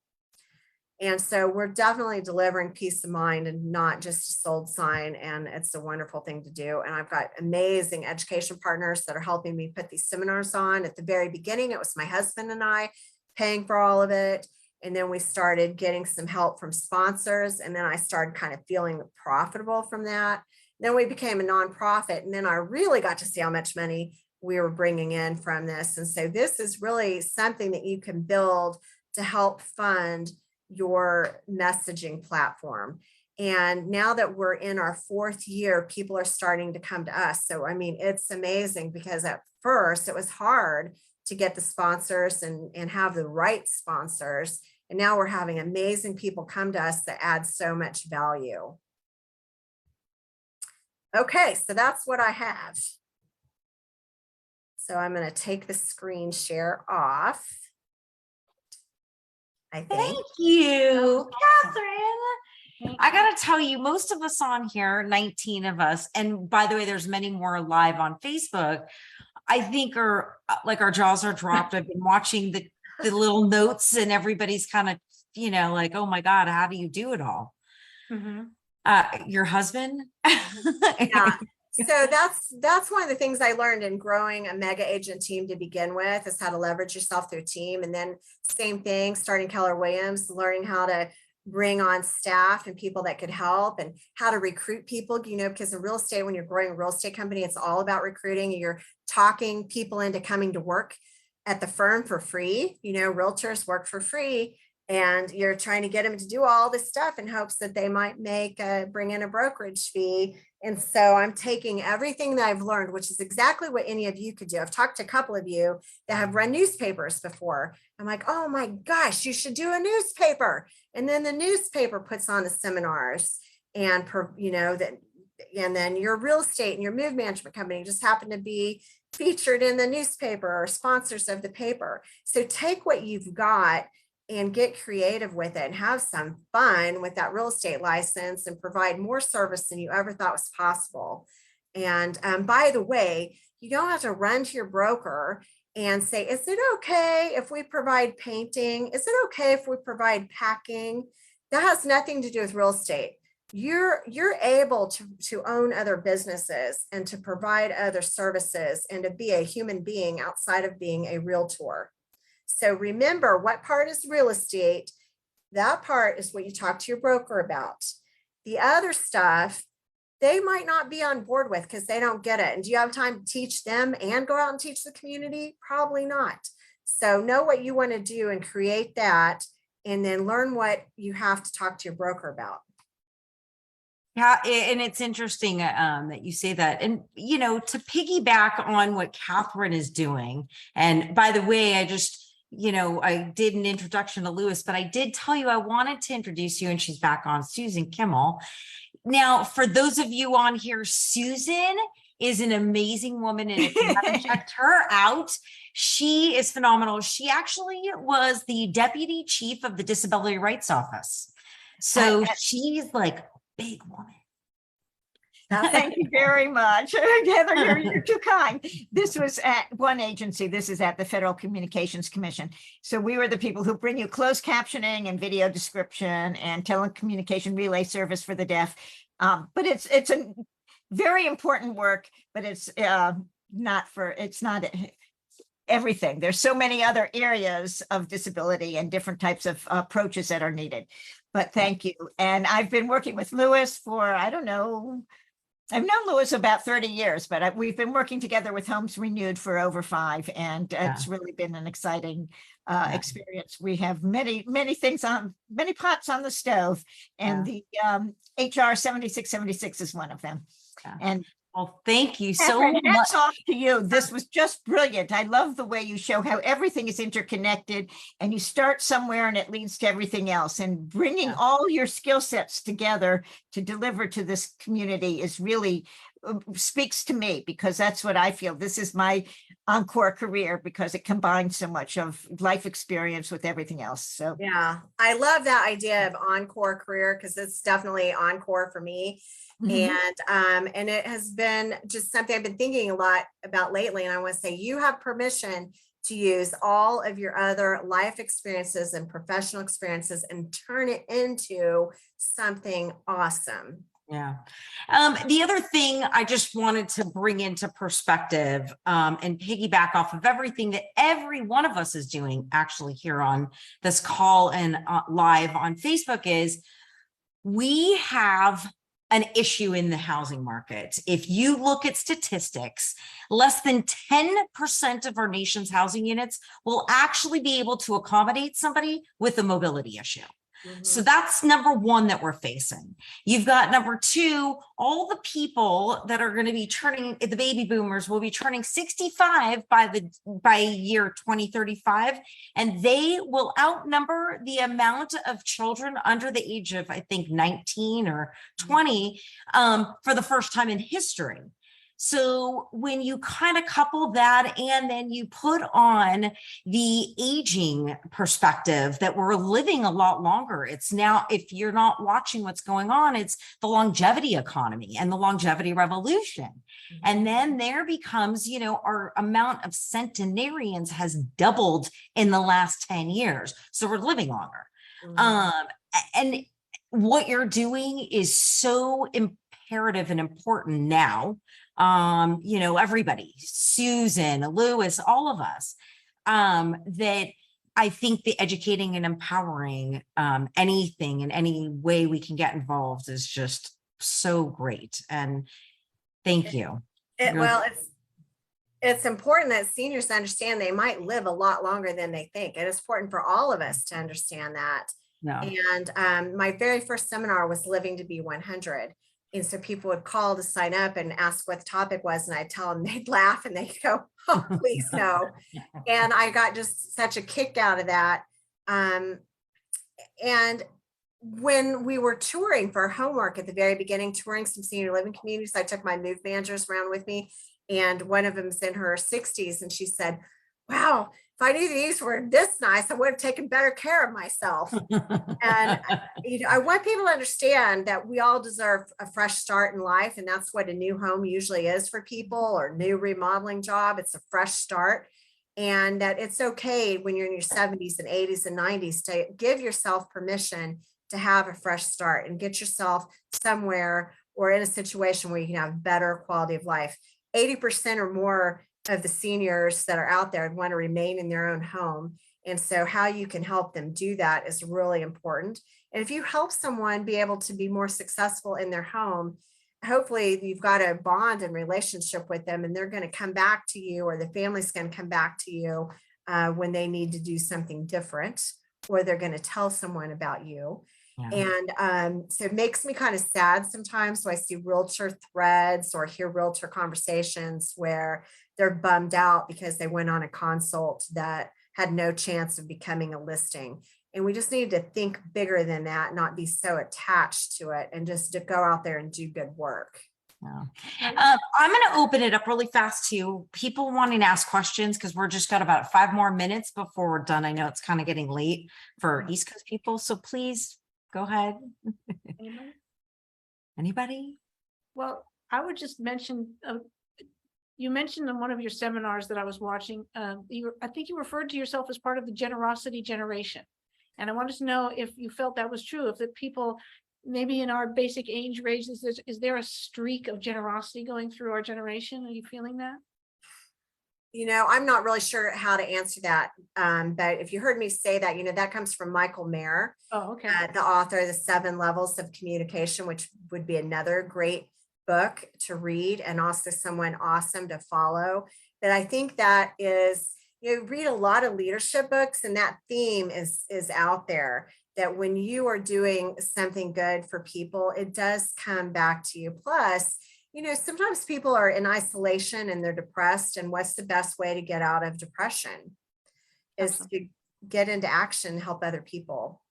And so we're definitely delivering peace of mind and not just a sold sign. And it's a wonderful thing to do. And I've got amazing education partners that are helping me put these seminars on. At the very beginning, it was my husband and I paying for all of it. And then we started getting some help from sponsors. And then I started kind of feeling profitable from that. Then we became a nonprofit. And then I really got to see how much money we were bringing in from this. And so this is really something that you can build to help fund your messaging platform. And now that we're in our 4th year, people are starting to come to us. So, I mean, it's amazing because at first it was hard to get the sponsors and have the right sponsors. And now we're having amazing people come to us that add so much value. Okay, so that's what I have. So I'm going to take the screen share off. I think. Thank you, Catherine. I got to tell you, most of us on here, 19 of us, and by the way, there's many more live on Facebook, I think are like our jaws are dropped. I've been watching the little notes and everybody's kind of, you know, like, oh my God, how do you do it all? Mhm. Your husband? Yeah. So that's one of the things I learned in growing a mega agent team to begin with, is how to leverage yourself through a team. And then same thing, starting Keller Williams, learning how to bring on staff and people that could help, and how to recruit people, because in real estate, when you're growing a real estate company, it's all about recruiting. You're talking people into coming to work at the firm for free. Realtors work for free, and you're trying to get them to do all this stuff in hopes that they might bring in a brokerage fee. And so I'm taking everything that I've learned, which is exactly what any of you could do. I've talked to a couple of you that have run newspapers before. I'm like, oh my gosh, you should do a newspaper. And then the newspaper puts on the seminars, and and then your real estate and your move management company just happen to be featured in the newspaper or sponsors of the paper. So take what you've got and get creative with it and have some fun with that real estate license, and provide more service than you ever thought was possible. And by the way, you don't have to run to your broker and say, is it okay if we provide painting? Is it okay if we provide packing? That has nothing to do with real estate. You're able to own other businesses and to provide other services and to be a human being outside of being a realtor. So remember, what part is real estate? That part is what you talk to your broker about. The other stuff, they might not be on board with because they don't get it. And do you have time to teach them and go out and teach the community? Probably not. So know what you want to do and create that, and then learn what you have to talk to your broker about. Yeah, and it's interesting that you say that. And, to piggyback on what Katherine is doing, and by the way, I just, I did an introduction to Lewis, but I did tell you I wanted to introduce you, and she's back on, Susan Kimmel. Now, for those of you on here, Susan is an amazing woman, and if you haven't checked her out, she is phenomenal. She actually was the deputy chief of the Disability Rights Office. So she's like a big woman. Thank you very much. Heather, you're too kind. This was at one agency. This is at the Federal Communications Commission. So we were the people who bring you closed captioning and video description and telecommunication relay service for the deaf. But it's a very important work, but it's not everything. There's so many other areas of disability and different types of approaches that are needed. But thank you. And I've been working with Lewis for, I don't know, I've known Lewis about 30 years, but we've been working together with Homes Renewed for over 5, and it's really been an exciting experience. We have many pots on the stove, and the HR 7676 is one of them. And well, thank you Katherine, so much. Hats off to you. This was just brilliant. I love the way you show how everything is interconnected, and you start somewhere and it leads to everything else. And bringing all your skill sets together to deliver to this community is really speaks to me, because that's what I feel. This is my encore career, because it combines so much of life experience with everything else. So yeah, I love that idea of encore career, because it's definitely encore for me. Mm-hmm. And it has been just something I've been thinking a lot about lately. And I want to say, you have permission to use all of your other life experiences and professional experiences and turn it into something awesome. Yeah. The other thing I just wanted to bring into perspective and piggyback off of everything that every one of us is doing actually here on this call and live on Facebook is we have an issue in the housing market. If you look at statistics, less than 10% of our nation's housing units will actually be able to accommodate somebody with a mobility issue. So that's number one that we're facing. You've got number two, all the people that are going to be turning, the baby boomers will be turning 65 by year 2035, and they will outnumber the amount of children under the age of, I think, 19 or 20 for the first time in history. So when you kind of couple that, and then you put on the aging perspective that we're living a lot longer, it's now, if you're not watching what's going on, it's the longevity economy and the longevity revolution. And then there becomes, our amount of centenarians has doubled in the last 10 years. So we're living longer. And what you're doing is so imperative and important now. everybody, Susan, Lewis, all of us, that I think the educating and empowering, anything in any way we can get involved is just so great. And thank you. Well, it's important that seniors understand they might live a lot longer than they think. And it's important for all of us to understand that. No. And my very first seminar was Living to be 100. And so people would call to sign up and ask what the topic was. And I'd tell them, they'd laugh and they'd go, oh, please no. And I got just such a kick out of that. And when we were touring for homework at the very beginning, touring some senior living communities, I took my move managers around with me. And one of them's in her 60s. And she said, wow, if I knew these were this nice, I would have taken better care of myself. And I want people to understand that we all deserve a fresh start in life. And that's what a new home usually is for people, or new remodeling job. It's a fresh start. And that it's okay when you're in your 70s and 80s and 90s to give yourself permission to have a fresh start and get yourself somewhere or in a situation where you can have better quality of life. 80% or more of the seniors that are out there want to remain in their own home. And so how you can help them do that is really important. And if you help someone be able to be more successful in their home, hopefully you've got a bond and relationship with them, and they're going to come back to you, or the family's going to come back to you when they need to do something different, or they're going to tell someone about you. Yeah. And so it makes me kind of sad sometimes. So I see realtor threads or hear realtor conversations where they're bummed out because they went on a consult that had no chance of becoming a listing. And we just need to think bigger than that, not be so attached to it, and just to go out there and do good work. Yeah. I'm going to open it up really fast to people wanting to ask questions, because we're just got about 5 more minutes before we're done. I know it's kind of getting late for East Coast people, so please go ahead. Anybody? Well, I would just mention, you mentioned in one of your seminars that I was watching, I think you referred to yourself as part of the generosity generation. And I wanted to know if you felt that was true, if the people maybe in our basic age ranges, is there a streak of generosity going through our generation? Are you feeling that? I'm not really sure how to answer that. But if you heard me say that, that comes from Michael Mayer, oh, okay. The author of The 7 Levels of Communication, which would be another great book to read, and also someone awesome to follow. But I think that is, read a lot of leadership books, and that theme is out there, that when you are doing something good for people, it does come back to you. Plus, sometimes people are in isolation and they're depressed. And what's the best way to get out of depression is to get into action, help other people.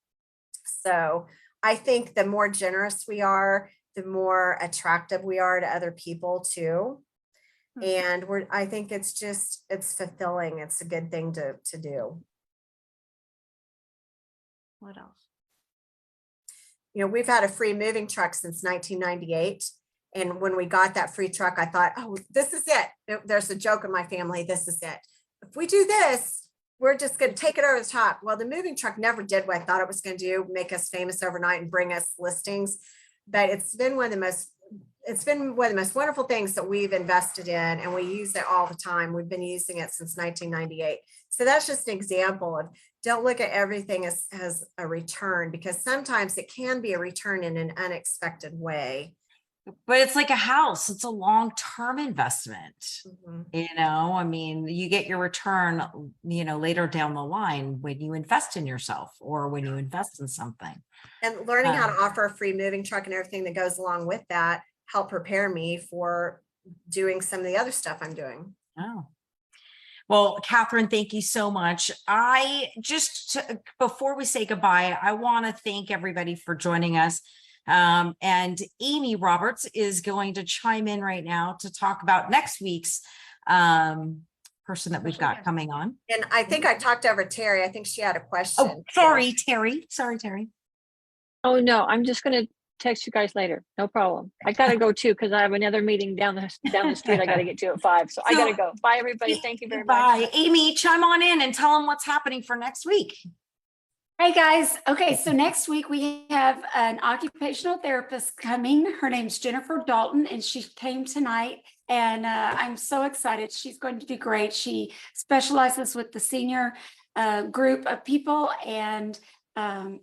So I think the more generous we are, the more attractive we are to other people too. And I think it's fulfilling. It's a good thing to do. What else? We've had a free moving truck since 1998. And when we got that free truck, I thought, oh, this is it. There's a joke in my family. This is it. If we do this, we're just going to take it over the top. Well, the moving truck never did what I thought it was going to do, make us famous overnight and bring us listings. But it's been one of the most wonderful things that we've invested in, and we use it all the time. We've been using it since 1998. So that's just an example of, don't look at everything as a return, because sometimes it can be a return in an unexpected way. But it's like a house. It's a long-term investment. I mean, you get your return, later down the line when you invest in yourself or when you invest in something. And learning how to offer a free moving truck and everything that goes along with that helped prepare me for doing some of the other stuff I'm doing. Oh. Well, Katherine, thank you so much. Before we say goodbye, I want to thank everybody for joining us. And Amy Roberts is going to chime in right now to talk about next week's person that we've got coming on. And I think I talked over Terry. I think she had a question. Oh, sorry, Terry. Sorry, Terry. Oh, no, I'm just going to text you guys later. No problem. I got to go too, because I have another meeting down the street I got to get to at 5. So I got to go. Bye, everybody. Thank you very much. Bye. Amy, chime on in and tell them what's happening for next week. Hey guys. Okay, so next week we have an occupational therapist coming. Her name's Jennifer Dalton, and she came tonight And I'm so excited. She's going to do great. She specializes with the senior group of people, and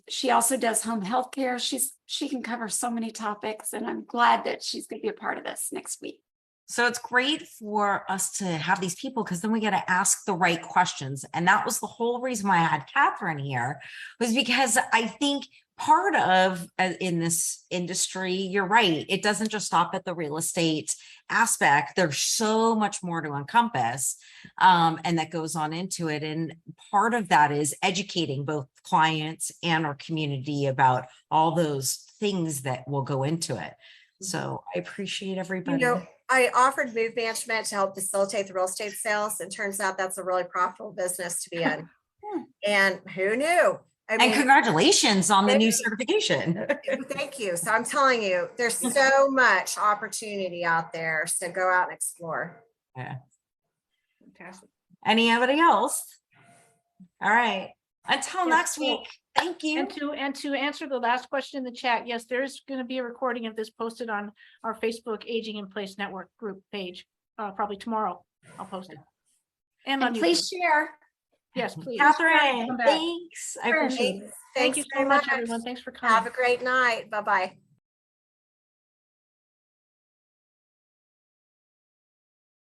she also does home health care. She can cover so many topics, and I'm glad that she's going to be a part of this next week. So it's great for us to have these people because then we get to ask the right questions. And that was the whole reason why I had Katherine here, was because I think part of in this industry, you're right, it doesn't just stop at the real estate aspect. There's so much more to encompass and that goes on into it. And part of that is educating both clients and our community about all those things that will go into it. So I appreciate everybody. I offered move management to help facilitate the real estate sales, and turns out that's a really profitable business to be in. And who knew? I And congratulations on the new certification. Thank you. So I'm telling you, there's so much opportunity out there. So go out and explore. Yeah. Fantastic. Anybody else? All right. Until Yes, next week. Thank you. And to answer the last question in the chat, yes, there's going to be a recording of this posted on our Facebook Aging in Place Network group page, probably tomorrow. I'll post it. And on And please YouTube. share. Yes, please. Catherine, Come back. thanks. I appreciate it. Thank you so much, everyone. Thanks for coming. Have a great night. Bye-bye.